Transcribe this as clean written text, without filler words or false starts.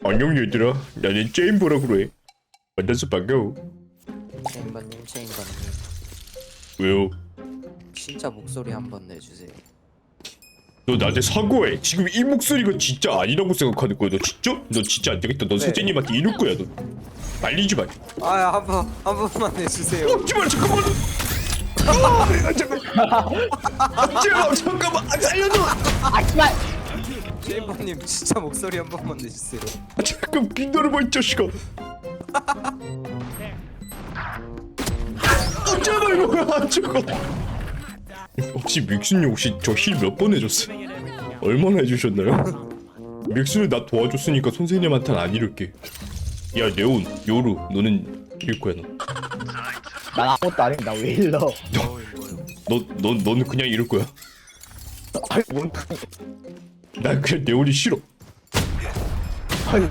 안녕 얘들아, 나는 제임버라고 해. 만나서 반가워. 체인버님 왜요? 진짜 목소리 한번 내주세요. 너 나한테 사과해. 지금 이 목소리가 진짜 아니라고 생각하는 거야. 너 진짜? 너 진짜 안 되겠다. 너 선생님한테 이럴 거야. 너 말리지 마. 아 한 번만 내주세요. 잠깐만 잠깐만. 잠깐만 살려줘. 체인버님 진짜 목소리 한 번만 내주세요. 잠깐 기다려봐 이 자식아. 제발 이거 저거. 혹시 믹순이 혹시 저 힐 몇 번 해줬어? 얼마나 해주셨나요? 믹순이 나 도와줬으니까 선생님한테는 안 이럴게. 야 네온, 요루, 너는 이럴 거야 너. 난 아무것도 안 해. 나 왜 일러? 너는 그냥 이럴 거야. 아니 뭔? 난 그냥 네온이 싫어. 아니